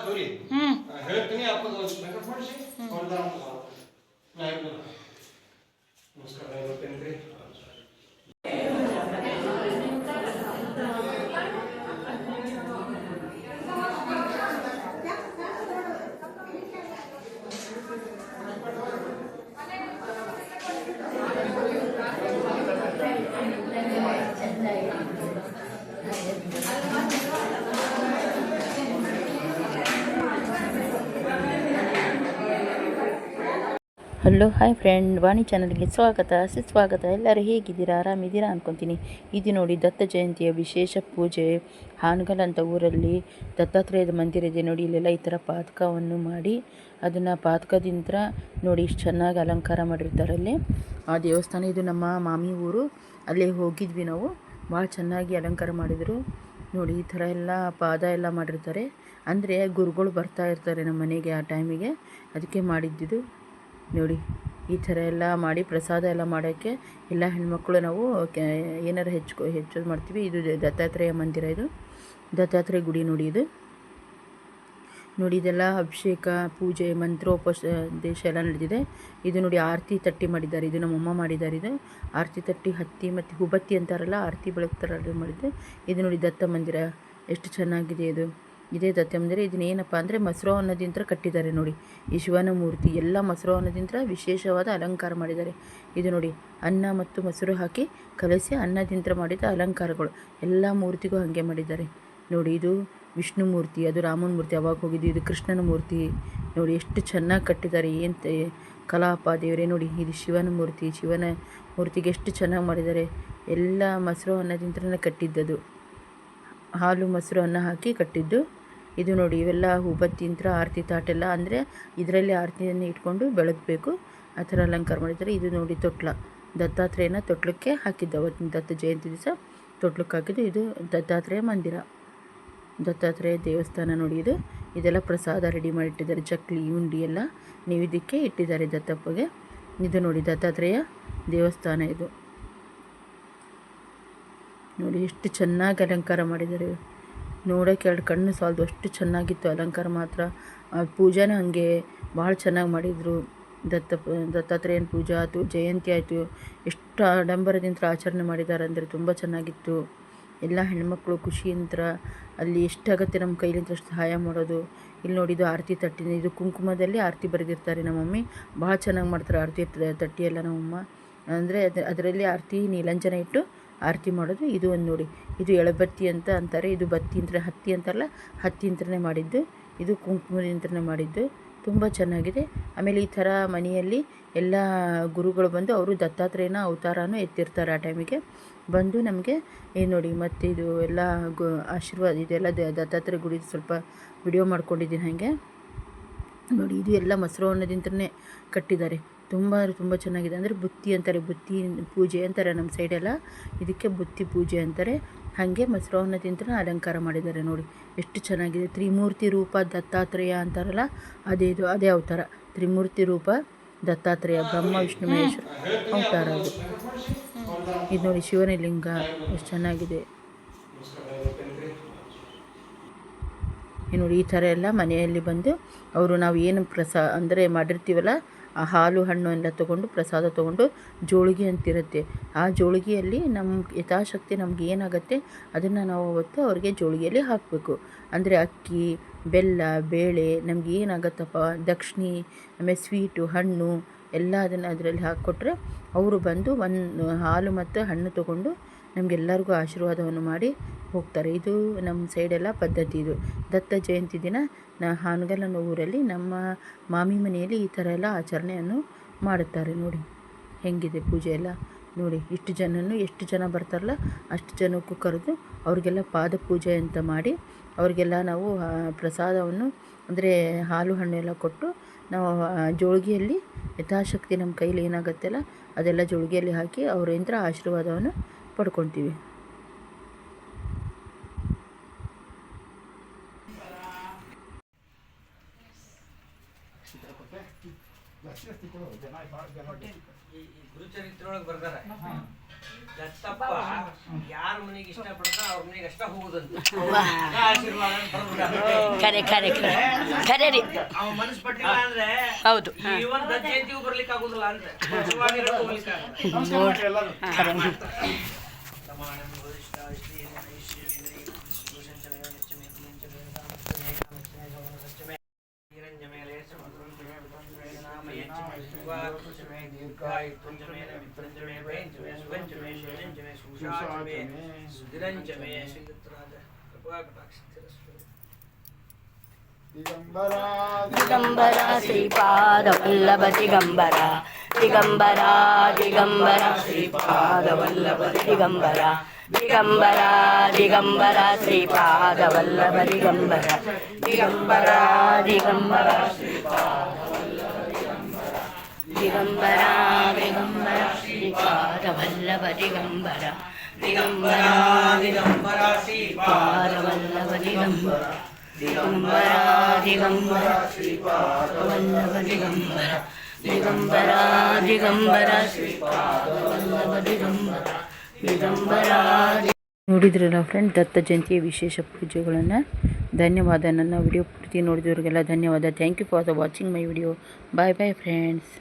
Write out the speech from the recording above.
ಹೇಳ್ತೀನಿ ಅಪ್ಪಗೆ ಮೇಕಪ್ ಮಾಡಿಸಿ ನಮಸ್ಕಾರ ಹೇಳ್ತೇನೆ ರೀ. ಹಲೋ ಹಾಯ್ ಫ್ರೆಂಡ್, ವಾಣಿ ಚಾನಲ್ಗೆ ಸುಸ್ವಾಗತ. ಎಲ್ಲರೂ ಹೇಗಿದ್ದೀರಾ? ಆರಾಮಿದ್ದೀರಾ ಅಂದ್ಕೊತೀನಿ. ಇದು ನೋಡಿ ದತ್ತ ಜಯಂತಿಯ ವಿಶೇಷ ಪೂಜೆ ಹಾನಗಲ್ ಅಂತ ಊರಲ್ಲಿ ದತ್ತಾತ್ರೇಯದ ಮಂದಿರ ಇದೆ ನೋಡಿ. ಇಲ್ಲೆಲ್ಲ ಈ ಥರ ಪಾದಕವನ್ನು ಮಾಡಿ ಅದನ್ನು ಪಾದಕದಿಂದ ನೋಡಿ ಇಷ್ಟು ಚೆನ್ನಾಗಿ ಅಲಂಕಾರ ಮಾಡಿರ್ತಾರೆ ಅಲ್ಲಿ. ಆ ದೇವಸ್ಥಾನ ಇದು ನಮ್ಮ ಮಾಮಿ ಊರು, ಅಲ್ಲೇ ಹೋಗಿದ್ವಿ ನಾವು. ಭಾಳ ಚೆನ್ನಾಗಿ ಅಲಂಕಾರ ಮಾಡಿದರು ನೋಡಿ. ಈ ಥರ ಎಲ್ಲ ಪಾದ ಎಲ್ಲ ಮಾಡಿರ್ತಾರೆ, ಅಂದರೆ ಗುರುಗಳು ಬರ್ತಾ ಇರ್ತಾರೆ ನಮ್ಮ ಮನೆಗೆ ಆ ಟೈಮಿಗೆ, ಅದಕ್ಕೆ ಮಾಡಿದ್ದಿದ್ದು ನೋಡಿ. ಈ ಥರ ಎಲ್ಲ ಮಾಡಿ ಪ್ರಸಾದ ಎಲ್ಲ ಮಾಡೋಕ್ಕೆ ಎಲ್ಲ ಹೆಣ್ಮಕ್ಳು ನಾವು ಏನಾರು ಹೆಚ್ಚೋದು ಮಾಡ್ತೀವಿ. ಇದು ದತ್ತಾತ್ರೇಯ ಮಂದಿರ, ಇದು ದತ್ತಾತ್ರೇಯ ಗುಡಿ ನೋಡಿ. ಇದು ನೋಡಿ, ಇದೆಲ್ಲ ಅಭಿಷೇಕ ಪೂಜೆ ಮಂತ್ರೋಪದೇಶ ಎಲ್ಲ ನಡೆದಿದೆ. ಇದು ನೋಡಿ ಆರತಿ ತಟ್ಟಿ ಮಾಡಿದ್ದಾರೆ, ಇದು ನಮ್ಮಮ್ಮ ಮಾಡಿದ್ದಾರೆ. ಇದು ಆರತಿ ತಟ್ಟಿ ಹತ್ತಿ ಮತ್ತು ಹುಬತ್ತಿ ಅಂತಾರಲ್ಲ, ಆರತಿ ಬೆಳಗ್ತಾರಲ್ಲ ಮಾಡಿದ್ದು. ಇದು ನೋಡಿ ದತ್ತ ಮಂದಿರ ಎಷ್ಟು ಚೆನ್ನಾಗಿದೆ. ಇದೇ ದತ್ತ ಮಂದಿರ. ಇದನ್ನೇನಪ್ಪ ಅಂದರೆ ಮೊಸರು ಅನ್ನೋದಿಂತ ಕಟ್ಟಿದ್ದಾರೆ ನೋಡಿ. ಈ ಶಿವನ ಮೂರ್ತಿ ಎಲ್ಲ ಮೊಸರು ಅನ್ನೋದಿಂತ ವಿಶೇಷವಾದ ಅಲಂಕಾರ ಮಾಡಿದ್ದಾರೆ. ಇದು ನೋಡಿ ಅನ್ನ ಮತ್ತು ಮೊಸರು ಹಾಕಿ ಕಲಸಿ ಅನ್ನದಿಂದ ಮಾಡಿದ ಅಲಂಕಾರಗಳು ಎಲ್ಲ ಮೂರ್ತಿಗೂ ಹಾಗೆ ಮಾಡಿದ್ದಾರೆ ನೋಡಿ. ಇದು ವಿಷ್ಣು ಮೂರ್ತಿ, ಅದು ರಾಮನ ಮೂರ್ತಿ ಅವಾಗ ಹೋಗಿದ್ದು. ಇದು ಕೃಷ್ಣನ ಮೂರ್ತಿ ನೋಡಿ, ಎಷ್ಟು ಚೆನ್ನಾಗಿ ಕಟ್ಟಿದ್ದಾರೆ. ಏನು ಕಲಾಪ ದೇವರೇ ನೋಡಿ. ಇದು ಶಿವನ ಮೂರ್ತಿ, ಶಿವನ ಮೂರ್ತಿಗೆ ಎಷ್ಟು ಚೆನ್ನಾಗಿ ಮಾಡಿದ್ದಾರೆ. ಎಲ್ಲ ಮೊಸರು ಅನ್ನೋದಿಂತ್ರನೇ ಕಟ್ಟಿದ್ದದು, ಹಾಲು ಮೊಸರು ಅನ್ನ ಹಾಕಿ ಕಟ್ಟಿದ್ದು. ಇದು ನೋಡಿ, ಇವೆಲ್ಲ ಹೂಬತ್ತಿಂತ್ರ ಆರತಿ ತಾಟೆಲ್ಲ, ಅಂದರೆ ಇದರಲ್ಲಿ ಆರತಿಯನ್ನು ಇಟ್ಕೊಂಡು ಬೆಳಗಬೇಕು, ಆ ಥರ ಅಲಂಕಾರ ಮಾಡಿದ್ದಾರೆ. ಇದು ನೋಡಿ ತೊಟ್ಲ, ದತ್ತಾತ್ರೇಯನ ತೊಟ್ಲಕ್ಕೆ ಹಾಕಿದ್ದು ಅವತ್ತಿನ ದತ್ತ ಜಯಂತಿ ದಿವಸ ತೊಟ್ಲಕ್ಕೆ ಹಾಕಿದ್ದು. ಇದು ದತ್ತಾತ್ರೇಯ ಮಂದಿರ, ದತ್ತಾತ್ರೇಯ ದೇವಸ್ಥಾನ ನೋಡಿ. ಇದೆಲ್ಲ ಪ್ರಸಾದ ರೆಡಿ ಮಾಡಿಟ್ಟಿದ್ದಾರೆ, ಚಕ್ಲಿ ಉಂಡಿ ಎಲ್ಲ ನೈವೇದ್ಯಕ್ಕೆ ಇಟ್ಟಿದ್ದಾರೆ ದತ್ತಪ್ಪಗೆ. ಇದು ನೋಡಿ ದತ್ತಾತ್ರೇಯ ದೇವಸ್ಥಾನ. ಇದು ನೋಡಿ ಎಷ್ಟು ಚೆನ್ನಾಗಿ ಅಲಂಕಾರ ಮಾಡಿದ್ದಾರೆ. ನೋಡೋಕ್ಕೆ ಎರಡು ಕಣ್ಣು ಸಾಲದು, ಅಷ್ಟು ಚೆನ್ನಾಗಿತ್ತು ಅಲಂಕಾರ ಮಾತ್ರ. ಪೂಜಾನ ಹಾಗೆ ಭಾಳ ಚೆನ್ನಾಗಿ ಮಾಡಿದರು. ದತ್ತಾತ್ರೇಯನ ಪೂಜೆ ಆಯಿತು, ಜಯಂತಿ ಆಯಿತು. ಎಷ್ಟು ಆಡಂಬರದಿಂದ ಆಚರಣೆ ಮಾಡಿದ್ದಾರೆ ಅಂದರೆ ತುಂಬ ಚೆನ್ನಾಗಿತ್ತು. ಎಲ್ಲ ಹೆಣ್ಮಕ್ಳು ಖುಷಿಯಿಂದ ಅಲ್ಲಿ ಎಷ್ಟಾಗತ್ತೆ ನಮ್ಮ ಕೈಲಿಂದ ಅಷ್ಟು ಸಹಾಯ ಮಾಡೋದು. ಇಲ್ಲಿ ನೋಡಿದ್ದು ಆರತಿ ತಟ್ಟಿನ, ಇದು ಕುಂಕುಮದಲ್ಲಿ ಆರತಿ ಬರೆದಿರ್ತಾರೆ ನಮ್ಮ ಮಮ್ಮಿ. ಭಾಳ ಚೆನ್ನಾಗಿ ಮಾಡ್ತಾರೆ ಆರತಿ ತಟ್ಟಿ ಎಲ್ಲ ನಮ್ಮಮ್ಮ. ಅಂದರೆ ಅದರಲ್ಲಿ ಆರತಿ ನೀಲಂಜನ ಇಟ್ಟು ಆರತಿ ಮಾಡೋದು. ಇದು ಒಂದು ನೋಡಿ, ಇದು ಎಳಬತ್ತಿ ಅಂತ ಅಂತಾರೆ. ಇದು ಬತ್ತಿ ಅಂತ, ಹತ್ತಿ ಅಂತಾರಲ್ಲ, ಹತ್ತಿ ಅಂತಲೇ ಮಾಡಿದ್ದು. ಇದು ಕುಂಕುಮದಿಂದನೇ ಮಾಡಿದ್ದು, ತುಂಬ ಚೆನ್ನಾಗಿದೆ. ಆಮೇಲೆ ಈ ಥರ ಮನೆಯಲ್ಲಿ ಎಲ್ಲ ಗುರುಗಳು ಬಂದು ಅವರು ದತ್ತಾತ್ರೇಯನ ಅವತಾರನೂ ಎತ್ತಿರ್ತಾರೆ ಆ ಟೈಮಿಗೆ ಬಂದು ನಮಗೆ. ಏನು ನೋಡಿ, ಮತ್ತು ಇದು ಎಲ್ಲ ಆಶೀರ್ವಾದ, ಇದೆಲ್ಲ ದತ್ತಾತ್ರೇಯ ಗುಡಿ ಸ್ವಲ್ಪ ವಿಡಿಯೋ ಮಾಡ್ಕೊಂಡಿದ್ದೀನಿ ಹಾಗೆ ನೋಡಿ. ಇದು ಎಲ್ಲ ಮೊಸರು ಅನ್ನೋದಿಂದನೇ ಕಟ್ಟಿದ್ದಾರೆ. ತುಂಬ ಚೆನ್ನಾಗಿದೆ. ಅಂದರೆ ಬುತ್ತಿ ಅಂತಾರೆ, ಬುತ್ತಿ ಪೂಜೆ ಅಂತಾರೆ ನಮ್ಮ ಸೈಡೆಲ್ಲ, ಇದಕ್ಕೆ ಬುತ್ತಿ ಪೂಜೆ ಅಂತಾರೆ. ಹಾಗೆ ಮೊಸರು ಅನ್ನೋದಿಂತ ಅಲಂಕಾರ ಮಾಡಿದ್ದಾರೆ ನೋಡಿ, ಎಷ್ಟು ಚೆನ್ನಾಗಿದೆ. ತ್ರಿಮೂರ್ತಿ ರೂಪ ದತ್ತಾತ್ರೇಯ ಅಂತಾರಲ್ಲ, ಅದೇ ಅವತಾರ. ತ್ರಿಮೂರ್ತಿ ರೂಪ ದತ್ತಾತ್ರೇಯ, ಬ್ರಹ್ಮ ವಿಷ್ಣು ಮಹೇಶ್ವರ ಅವತಾರ ಅದು. ಇದು ನೋಡಿ ಶಿವನ ಲಿಂಗ ಎಷ್ಟು ಚೆನ್ನಾಗಿದೆ. ನೋಡಿ, ಈ ಥರ ಎಲ್ಲ ಮನೆಯಲ್ಲಿ ಬಂದು ಅವರು ನಾವು ಏನು ಅಂದರೆ ಮಾಡಿರ್ತೀವಲ್ಲ, ಆ ಹಾಲು ಹಣ್ಣು ಎಲ್ಲ ತೊಗೊಂಡು ಪ್ರಸಾದ ತೊಗೊಂಡು ಜೋಳಿಗೆ ಅಂತಿರುತ್ತೆ, ಆ ಜೋಳಿಗೆಯಲ್ಲಿ ನಮ್ಮ ಯಥಾಶಕ್ತಿ ನಮ್ಗೆ ಏನಾಗುತ್ತೆ ಅದನ್ನು ನಾವು ಅವತ್ತು ಅವ್ರಿಗೆ ಜೋಳಿಗೆಯಲ್ಲಿ ಹಾಕಬೇಕು. ಅಂದರೆ ಅಕ್ಕಿ, ಬೆಲ್ಲ, ಬೇಳೆ, ನಮ್ಗೆ ಏನಾಗತ್ತಪ್ಪ ದಕ್ಷಿಣೆ, ಆಮೇಲೆ ಸ್ವೀಟು, ಹಣ್ಣು ಎಲ್ಲ ಅದನ್ನು ಅದರಲ್ಲಿ ಹಾಕಿಕೊಟ್ರೆ ಅವರು ಬಂದು ಒಂದು ಹಾಲು ಮತ್ತು ಹಣ್ಣು ತೊಗೊಂಡು ನಮಗೆಲ್ಲರಿಗೂ ಆಶೀರ್ವಾದವನ್ನು ಮಾಡಿ ಹೋಗ್ತಾರೆ. ಇದು ನಮ್ಮ ಸೈಡೆಲ್ಲ ಪದ್ಧತಿ. ಇದು ದತ್ತ ಜಯಂತಿ ದಿನ ಹಾನಗಲ್ ಅನ್ನೋ ಊರಲ್ಲಿ ನಮ್ಮ ಮಾಮಿ ಮನೆಯಲ್ಲಿ ಈ ಥರ ಎಲ್ಲ ಆಚರಣೆಯನ್ನು ಮಾಡುತ್ತಾರೆ ನೋಡಿ. ಹೆಂಗಿದೆ ಪೂಜೆ ಎಲ್ಲ ನೋಡಿ. ಎಷ್ಟು ಜನ ಬರ್ತಾರಲ್ಲ ಅಷ್ಟು ಜನಕ್ಕೂ ಕರೆದು ಅವ್ರಿಗೆಲ್ಲ ಪಾದ ಪೂಜೆ ಅಂತ ಮಾಡಿ ಅವ್ರಿಗೆಲ್ಲ ನಾವು ಪ್ರಸಾದವನ್ನು, ಅಂದರೆ ಹಾಲು ಹಣ್ಣು ಎಲ್ಲ ಕೊಟ್ಟು ನಾವು ಜೋಳಿಗೆಯಲ್ಲಿ ಯಥಾಶಕ್ತಿ ನಮ್ಮ ಕೈಲಿ ಏನಾಗುತ್ತಲ್ಲ ಅದೆಲ್ಲ ಜೋಳಿಗೆಯಲ್ಲಿ ಹಾಕಿ ಅವರಿಂದ ಆಶೀರ್ವಾದವನ್ನು ಪಡ್ಕೊತೀವಿ. ಗುರುಚರಿತ್ರೆ ಒಳಗೆ ಬರ್ದಾರ ದತ್ತಪ್ಪ ಯಾರ ಮನೆಗೆ ಇಷ್ಟ ಪಡ್ತಾರ ಅವ್ರ ಮನೆಗೆ ಅಷ್ಟ ಹೋಗುದಂತ ಆಶೀರ್ವಾದ ಖರೆ ಖರೆ ಖರೆ ಖರೆ ರೀ ಅವ ಮನಸ್ಸು ಪಟ್ಟಿಲ್ಲ ಅಂದ್ರೆ ಹೌದು ಇವನ್ ದತ್ತ ಜಯಂತಿಗೂ ಬರ್ಲಿಕ್ಕೆ ಆಗುದಿಲ್ಲ ಅಂತ ಶಿವವಾಗಿ ಹೋಗ್ಲಿಕ್ಕೆ ದಿಗಂಬರ ಶ್ರೀಪಾದ ವಲ್ಲಭ ದಿಗಂಬರ ದಿಗಂಬರ ದಿಗಂಬರ ಶ್ರೀಪಾದ ವಲ್ಲಭ ದಿಗಂಬರ ದಿಗಂಬರ ದಿಗಂಬರ ಶ್ರೀಪಾದ ವಲ್ಲಭ ದಿಗಂಬರ ದಿಗಂಬರ ದಿಗಂಬರ ದಿಗಂಬರ ದಿಗಂಬರ ಶ್ರೀಪಾದ ವಲ್ಲಭ ದಿಗಂಬರ ದಿಗಂಬರ ದಿಗಂಬರ ಶ್ರೀಪಾದ ವಲ್ಲಭ ದಿಗಂಬರ ದಿಗಂಬರ ದಿಗಂಬರ ಶ್ರೀಪಾದ ವಲ್ಲಭ ದಿಗಂಬರ ದಿಗಂಬರ ದಿಗಂಬರ ಶ್ರೀಪಾದ ವಲ್ಲಭ ದಿಗಂಬರ ದಿಗಂಬರ. ನೋಡಿದ್ರಲ್ಲ ಫ್ರೆಂಡ್, ದತ್ತ ಜಯಂತಿಯ ವಿಶೇಷ ಪೂಜೆಗಳನ್ನು. ಧನ್ಯವಾದ. ನನ್ನ ವಿಡಿಯೋ ಪೂರ್ತಿ ನೋಡಿದವರಿಗೆಲ್ಲ ಧನ್ಯವಾದ. Thank you for the watching my video. Bye bye friends.